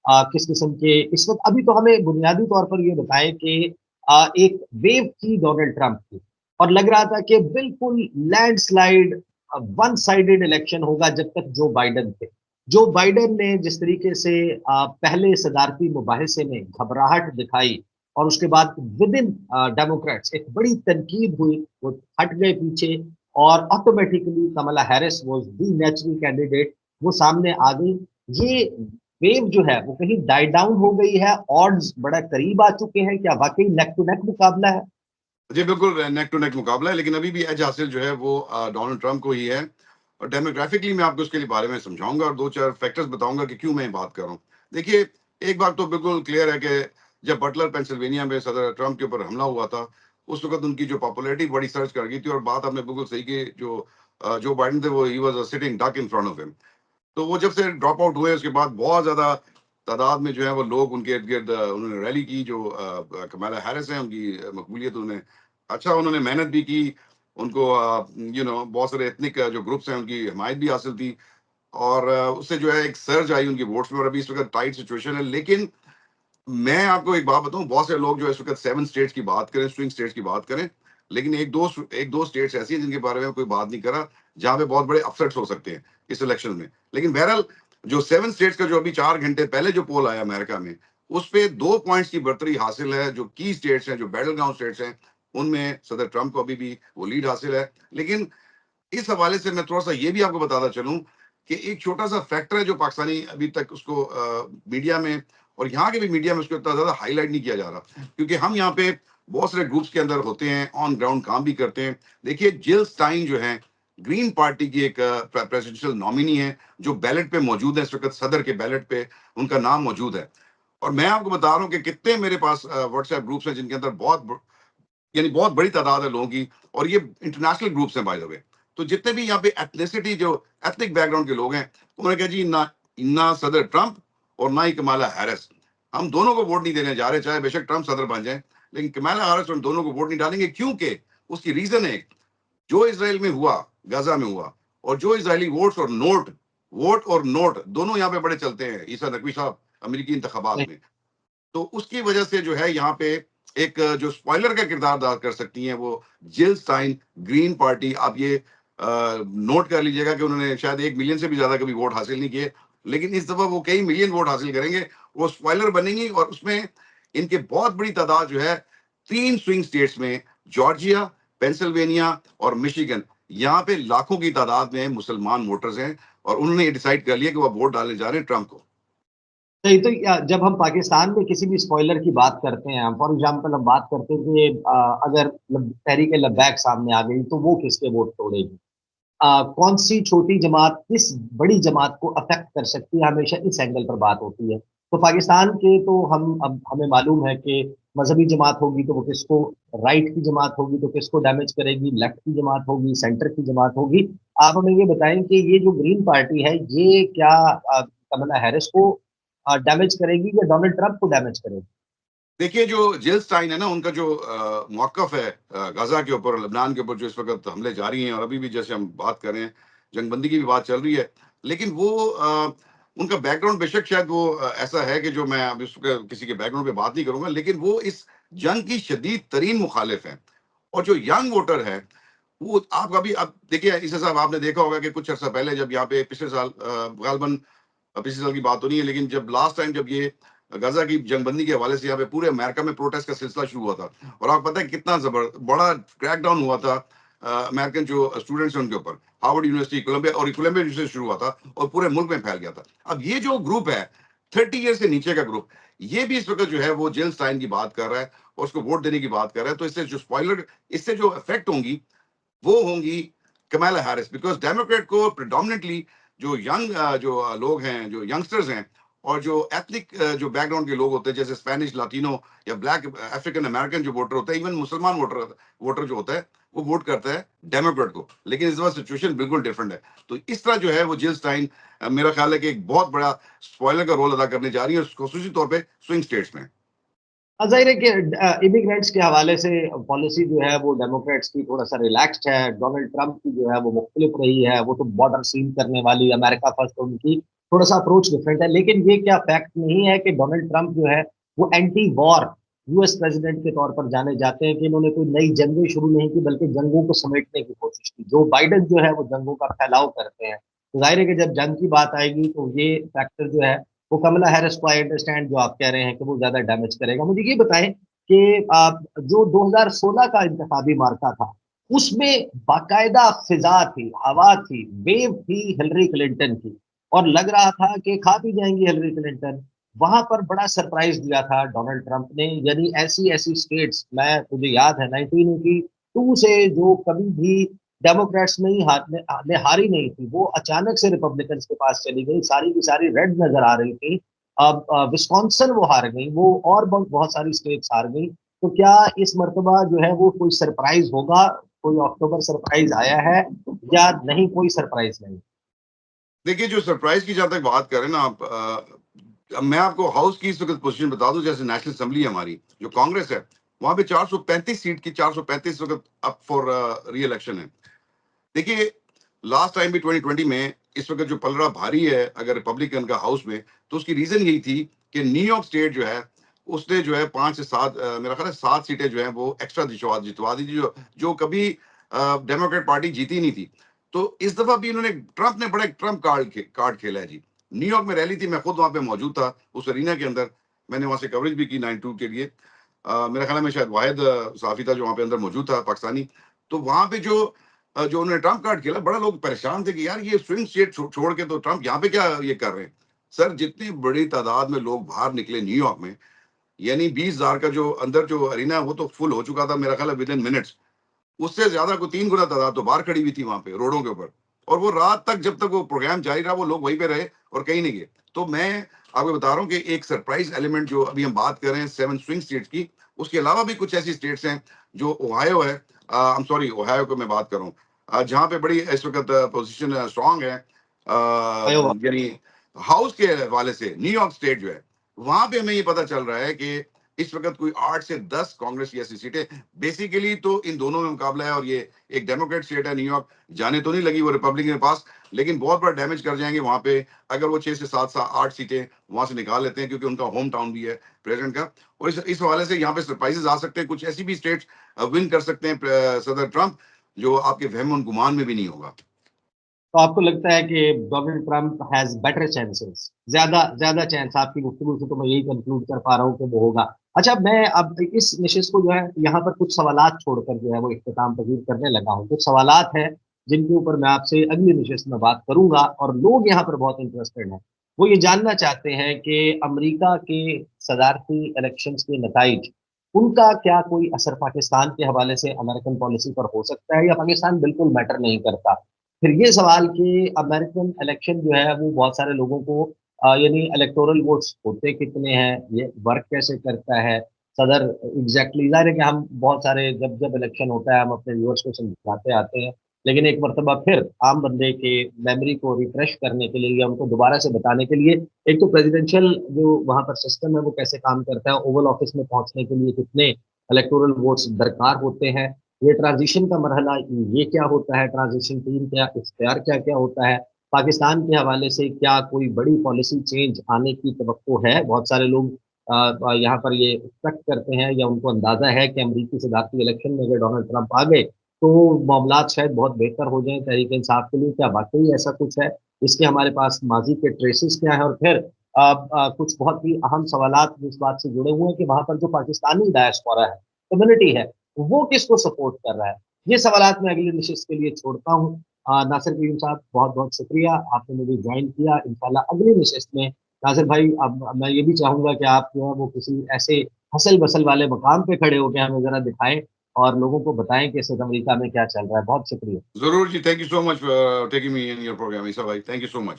किस किस्म के इस वक़्त अभी तो हमें बुनियादी तौर पर ये बताएँ कि एक वेव थी डोनाल्ड ट्रंप की और लग रहा था कि बिल्कुल लैंडस्लाइड वन साइडेड इलेक्शन होगा जब तक जो बाइडेन थे। जो बाइडेन ने जिस तरीके से पहले सदारती मुबाहिसे में घबराहट दिखाई और उसके बाद विदिन डेमोक्रेट्स एक बड़ी तनकीद हुई, वो हट गए पीछे और automatically Kamala Harris was the natural candidate, वो सामने आ गई। ये वेव जो है वो कहीं डाई डाउन हो गई है, ऑड्स बड़ा करीब आ चुके हैं, क्या वाक़ई नेक टू नेक मुकाबला है? जी, बिल्कुल नेक टू नेक मुकाबला है, लेकिन अभी भी एज हासिल जो है वो डोनाल्ड ट्रंप को ही है। और डेमोग्राफिकली मैं आपको उसके लिए बारे में समझाऊँगा और 2-4 फैक्टर्स बताऊँगा कि क्यों मैं ये बात कर रहा हूँ। देखिए, एक बात तो बिल्कुल क्लियर है कि जब बटलर पेंसिल्वेनिया में सदर ट्रंप के ऊपर हमला हुआ था, उस वक़्त उनकी जो पॉपुलैरिटी बड़ी सर्ज कर गई थी और बात आपने बिल्कुल सही की, जो बाइडेन थे वो he was a sitting duck in front of him. तो वो जब से ड्रॉप आउट हुए उसके बाद बहुत ज़्यादा तादाद में जो है वो लोग उनके इर्द-गिर्द उन्होंने रैली की, जो कमाला हैरिस हैं उनकी मकबूलियत उन्हें अच्छा, उन्होंने मेहनत भी की, उनको बहुत सारे एथनिक जो ग्रुप्स हैं उनकी हिमायत भी हासिल थी और उससे जो है एक सर्ज आई उनकी वोट्स में और अभी इस वक़्त टाइट सिचुएशन है। लेकिन मैं आपको एक बात बताऊँ, बहुत से लोग जो इस वक़्त 7 स्टेट्स की बात करें, स्विंग स्टेट्स की बात करें, लेकिन 1-2 स्टेट्स ऐसी हैं जिनके बारे में कोई बात नहीं कर रहा, जहाँ पे बहुत बड़े अपसेट्स हो सकते हैं इस इलेक्शन में। लेकिन बहरहाल जो 7 स्टेट्स का जो अभी 4 घंटे पहले जो पोल आया अमेरिका में, उसपे 2 पॉइंट्स की बढ़तरी हासिल है। जो की स्टेट्स हैं, जो बैटल ग्राउंड स्टेट्स हैं, उनमें सदर ट्रंप को अभी भी वो लीड हासिल है। लेकिन इस हवाले से मैं थोड़ा-सा ये भी आपको बताता चलूँ कि एक छोटा-सा फैक्टर है जो पाकिस्तानी अभी तक उसको मीडिया में और यहाँ के भी मीडिया में उसको इतना ज़्यादा हाइलाइट नहीं किया जा रहा। क्योंकि हम यहाँ पे बहुत सारे ग्रुप्स के अंदर होते हैं, ऑन ग्राउंड काम भी करते हैं। देखिए, जिल स्टाइन जो हैं, ग्रीन पार्टी की एक प्रेसिडेंशियल नॉमिनी है, जो बैलेट पे मौजूद है इस वक़्त, सदर के बैलेट पे उनका नाम मौजूद है। और मैं आपको बता रहा हूँ कि कितने मेरे पास व्हाट्सएप ग्रुप्स हैं जिनके अंदर बहुत बड़ी तादाद है लोगों की और ये इंटरनेशनल ग्रुप्स हैं बाय द वे। तो जितने भी यहाँ पे एथनिसिटी जो एथनिक बैकग्राउंड के लोग हैं, उन्होंने कहा जी ना ना सदर ट्रंप और ना ही कमाला हैरिस। हम दोनों को वोट नहीं देने जा रहे, चाहे बेशक ट्रंप सदर बन जाए, लेकिन कमाला हैरिस उन दोनों को वोट नहीं डालेंगे क्योंकि उसकी रीजन है, जो इसराइल में हुआ, गाजा में हुआ और जो इजरायली वोट और नोट दोनों यहाँ पे बड़े चलते हैं, ईसा नकवी साहब, अमेरिकी इंतखाबात में। तो उसकी वजह से जो है यहाँ पे एक जो स्पॉइलर का किरदार अदा कर सकती हैं वो जिल स्टाइन, ग्रीन पार्टी। आप ये नोट कर लीजिएगा कि उन्होंने शायद 1 मिलियन से भी ज्यादा कभी वोट हासिल नहीं किए, लेकिन इस दफा वो कई मिलियन वोट हासिल करेंगे, वो स्पॉइलर बनेंगी और उसमें इनके बहुत बड़ी तादाद जो है 3 स्विंग स्टेट्स में, जॉर्जिया, पेंसिल्वेनिया और मिशिगन, यहाँ पे लाखों की तादाद में मुसलमान वोटर्स हैं और उन्होंने ये डिसाइड कर लिया कि वो वोट डालने जा रहे हैं ट्रंप को। नहीं तो जब हम पाकिस्तान में किसी भी स्पॉइलर की बात करते हैं, फॉर एग्जांपल हम बात करते हैं कि अगर तहरीक लब्बैक सामने आ गई तो वो किसके वोट तोड़ेगी? कौन सी छोटी जमात किस बड़ी जमात को अफेक्ट कर सकती है, हमेशा इस एंगल पर बात होती है। तो पाकिस्तान के तो हम अब हमें मालूम है कि मजहबी जमात होगी तो वो किसको, राइट की जमात होगी तो किसको डैमेज करेगी, लेफ्ट की जमात होगी, सेंटर की जमात होगी। आप हमें ये बताएं कि ये जो ग्रीन पार्टी है ये क्या कमला हैरिस को डैमेज करेगी या डोनाल्ड ट्रंप को डैमेज करेगी? देखिए, जो जिल स्टाइन है ना, उनका जो मौक़िफ़ है गाज़ा के ऊपर, लबनान के ऊपर जो इस वक़्त हमले जारी हैं और अभी भी जैसे हम बात कर रहे हैं, जंगबंदी की भी बात चल रही है। लेकिन वो उनका बैकग्राउंड बेशक शायद वो ऐसा है कि जो मैं अब इसके किसी के बैकग्राउंड पे बात नहीं करूँगा, लेकिन वो इस जंग की शदीद तरीन मुख़ालिफ़ हैं। और जो यंग वोटर है, वो आप कभी अब देखिए, ईसा साहब आपने देखा होगा कि कुछ अर्सा पहले जब यहाँ पे पिछले साल ग़ालिबन पिछले साल की बात तो नहीं है, लेकिन जब लास्ट टाइम जब ये गाजा की जंगबंदी के हवाले से यहाँ पे पूरे अमेरिका में प्रोटेस्ट का सिलसिला शुरू हुआ था और आपको पता है कितना बड़ा क्रैकडाउन हुआ था अमेरिकन जो स्टूडेंट्स हैं उनके ऊपर, हार्वर्ड यूनिवर्सिटी, कोलंबिया यूनिवर्सिटी से शुरू हुआ था और पूरे मुल्क में फैल गया था। अब ये जो ग्रुप है 30 ईयर से नीचे का ग्रुप, ये भी इस वक्त जो है वो जिल स्टाइन की बात कर रहा है और उसको वोट देने की बात कर रहा है। तो इससे जो इफेक्ट होंगी वो होंगी कमाला हैरिस, बिकॉज डेमोक्रेट को प्रिडोमिनेटली जो लोग हैं, जो यंगस्टर्स हैं और जो एथनिक जो बैकग्राउंड के लोग होते हैं, जैसे स्पेनिश, लातिनो या ब्लैक अफ्रीकन अमेरिकन जो वोटर होता है, इवन मुसलमान वोटर वोटर जो होता है, वो वोट करता है डेमोक्रेट को। लेकिन इस बार सिचुएशन बिल्कुल डिफरेंट है। तो इस तरह जो है वो जिल स्टाइन मेरा ख्याल है कि एक बहुत बड़ा स्पॉइलर का रोल अदा करने जा रही है, खासूसी तौर पे स्विंग स्टेट्स में। ज़ाहिर है कि इमिग्रेंट्स के हवाले से पॉलिसी जो है वो डेमोक्रेट्स की थोड़ा-सा रिलैक्स्ड है, डोनाल्ड ट्रंप की जो है वो मुख्तलिफ रही है, वो तो बॉर्डर सील करने वाली अमेरिका फर्स्ट उनकी थोड़ा सा अप्रोच डिफरेंट है, लेकिन ये क्या फैक्ट नहीं है कि डोनाल्ड ट्रंप जो है वो एंटी वॉर यूएस प्रेसिडेंट के तौर पर जाने जाते हैं, कि इन्होंने कोई नई जंगें शुरू नहीं की बल्कि जंगों को समेटने की कोशिश की। जो बाइडेन जो है वो जंगों का फैलाव करते हैं, तो जाहिर है कि जब जंग की बात आएगी तो ये फैक्टर जो है वो कमला हैरिस को, आई अंडरस्टैंड जो आप कह रहे हैं कि वो ज्यादा डैमेज करेगा। मुझे ये बताएं कि जो 2016 का इंतखाबी मार्का था उसमें बाकायदा फिजा थी, हवा थी, वेव थी हिलरी क्लिंटन की, और लग रहा था कि खा पी जाएंगी हिलरी क्लिंटन। वहां पर बड़ा सरप्राइज दिया था डोनाल्ड ट्रंप ने, यानी ऐसी ऐसी स्टेट्स, मैं मुझे याद है 1982 से जो कभी भी डेमोक्रेट्स नहीं ने हारी नहीं थी, वो अचानक से रिपब्लिकन्स के पास चली गई, सारी की सारी रेड नजर आ रही थी। अब विस्कॉन्सन वो हार गई, वो और बहुत सारी स्टेट्स हार गई। तो क्या इस मर्तबा जो है वो कोई सरप्राइज होगा? कोई अक्टूबर सरप्राइज आया है या नहीं? कोई सरप्राइज नहीं। देखिए, जो सरप्राइज की जहां तक बात करें ना आप, अब मैं आपको हाउस की इस वक्त पोजीशन बता दूं। जैसे नेशनल असेंबली हमारी जो कांग्रेस है, वहां पे 435 सीट की 435 वक्त अप फॉर री इलेक्शन है। देखिए, लास्ट टाइम भी 2020 में इस वक्त जो पलड़ा भारी है अगर रिपब्लिकन का हाउस में, तो उसकी रीजन यही थी कि न्यूयॉर्क स्टेट जो है उसने जो है 5 से 7, मेरा ख्याल है 7 सीटें जो है वो एक्स्ट्रा जितवा दी थी, जो कभी डेमोक्रेट पार्टी जीती नहीं थी। तो इस दफा भी इन्होंने, ट्रंप ने बड़ा एक ट्रंप कार्ड खेला है जी। न्यूयॉर्क में रैली थी, मैं खुद वहां पे मौजूद था उस अरीना के अंदर। मैंने वहां से कवरेज भी की 92 के लिए। मेरा ख्याल है मैं शायद वाहिद साफी था जो वहां पे अंदर मौजूद था, पाकिस्तानी। तो वहां पे जो उन्होंने ट्रंप कार्ड खेला, बड़ा लोग परेशान थे कि यार ये स्विंग स्टेट छोड़ के तो ट्रंप यहाँ पे क्या ये कर रहे हैं। सर, जितनी बड़ी तादाद में लोग बाहर निकले न्यूयॉर्क में, यानी 20,000 का जो अंदर जो अरीना है वो तो फुल हो चुका था मेरा ख्याल है विद इन मिनट्स। उससे ज्यादा को 3 गुना तादाद तो बाहर खड़ी हुई थी वहां पे रोडों के ऊपर। और वो रात तक, जब तक वो प्रोग्राम जारी रहा, वो लोग वहीं पे रहे और कहीं नहीं गए। तो मैं आपको बता रहा हूँ कि एक सरप्राइज एलिमेंट जो अभी हम बात कर रहे हैं 7 स्विंग स्टेट्स की, उसके अलावा भी कुछ ऐसी स्टेट्स हैं जो ओहायो है, आई एम सॉरी ओहायो को मैं बात कर रहा हूँ, जहाँ पे बड़ी इस वक्त पोजिशन स्ट्रांग है, आयोवा। यानी हाउस के हवाले से न्यूयॉर्क स्टेट जो है, वहां पे हमें ये पता चल रहा है कि इस वक्त कोई 8 से 10 कांग्रेस की ऐसी सीटें, बेसिकली तो इन दोनों में मुकाबला है। और ये एक डेमोक्रेट स्टेट है न्यूयॉर्क, जाने तो नहीं लगी वो रिपब्लिकन के पास, लेकिन बहुत बड़ा डैमेज कर जाएंगे वहां पे अगर वो 6 से 7 8 सीटें वहां से निकाल लेते हैं, क्योंकि उनका होम टाउन भी है प्रेसिडेंट का। और इस हवाले से यहाँ पे सरप्राइजेस आ सकते हैं, कुछ ऐसी भी स्टेट्स विन कर सकते हैं सदर ट्रंप, जो आपके वहम और गुमान में भी नहीं होगा। तो आपको लगता है कि Donald Trump has better chances, ज्यादा ज्यादा चांस? आपकी गुफ्तगू से तो मैं यही कंक्लूड कर पा रहा हूँ कि वो होगा। अच्छा, मैं अब इस निशिस्त को जो है यहाँ पर कुछ सवालात छोड़कर जो है वो इख्तिताम पजीर करने लगा हूँ। कुछ सवालात हैं जिनके ऊपर मैं आपसे अगली निशिस्त में बात करूंगा, और लोग यहाँ पर बहुत इंटरेस्टेड हैं। वो ये जानना चाहते हैं कि अमेरिका के सदारती इलेक्शंस के नताइज, उनका क्या कोई असर पाकिस्तान के हवाले से अमेरिकन पॉलिसी पर हो सकता है, या पाकिस्तान बिल्कुल मैटर नहीं करता? फिर ये सवाल कि अमेरिकन इलेक्शन जो है वो बहुत सारे लोगों को, यानी इलेक्टोरल वोट्स होते कितने हैं, ये वर्क कैसे करता है सदर, एग्जैक्टली जाहिर है कि हम बहुत सारे, जब जब इलेक्शन होता है हम अपने व्यूअर्स को समझाते आते हैं, लेकिन एक मरतबा फिर आम बंदे के मेमोरी को रिफ्रेश करने के लिए या उनको दोबारा से बताने के लिए, एक तो प्रेसिडेंशियल जो वहाँ पर सिस्टम है वो कैसे काम करता है, ओवल ऑफिस में पहुंचने के लिए कितने इलेक्टोरल वोट्स दरकार होते हैं, ये ट्रांजिशन का मरहला, ये क्या होता है, ट्रांजिशन टीम क्या इख्तियार क्या क्या होता है, पाकिस्तान के हवाले से क्या कोई बड़ी पॉलिसी चेंज आने की तवक्को है? बहुत सारे लोग यहाँ पर ये एक्सपेक्ट करते हैं या उनको अंदाजा है कि अमरीकी सदारती इलेक्शन में अगर डोनाल्ड ट्रंप आ गए तो मामलात शायद बहुत बेहतर हो जाएं तहरीक इंसाफ के लिए। क्या वाकई ऐसा कुछ है? इसके हमारे पास माजी के ट्रेसेस क्या है? और फिर कुछ बहुत ही अहम सवालात इस बात से जुड़े हुए हैं कि वहां पर जो पाकिस्तानी डायस्पोरा है, कम्युनिटी है, वो किसको सपोर्ट कर रहा है? ये सवालात मैं अगली नशिस्त के लिए छोड़ता हूँ। नासिर करीम साहब, बहुत बहुत शुक्रिया, आपने मुझे ज्वाइन किया। इंशाल्लाह अगली नशिस्त में नासिर भाई, अब मैं ये भी चाहूंगा कि आप जो है वो किसी ऐसे हसल बसल वाले मकाम पे खड़े होकर हमें जरा दिखाएं और लोगों को बताएं कि साउथ अमेरिका में क्या चल रहा है। बहुत शुक्रिया। जरूर जी, thank you so much for taking me in your programme Isa भाई, थैंक यू सो मच।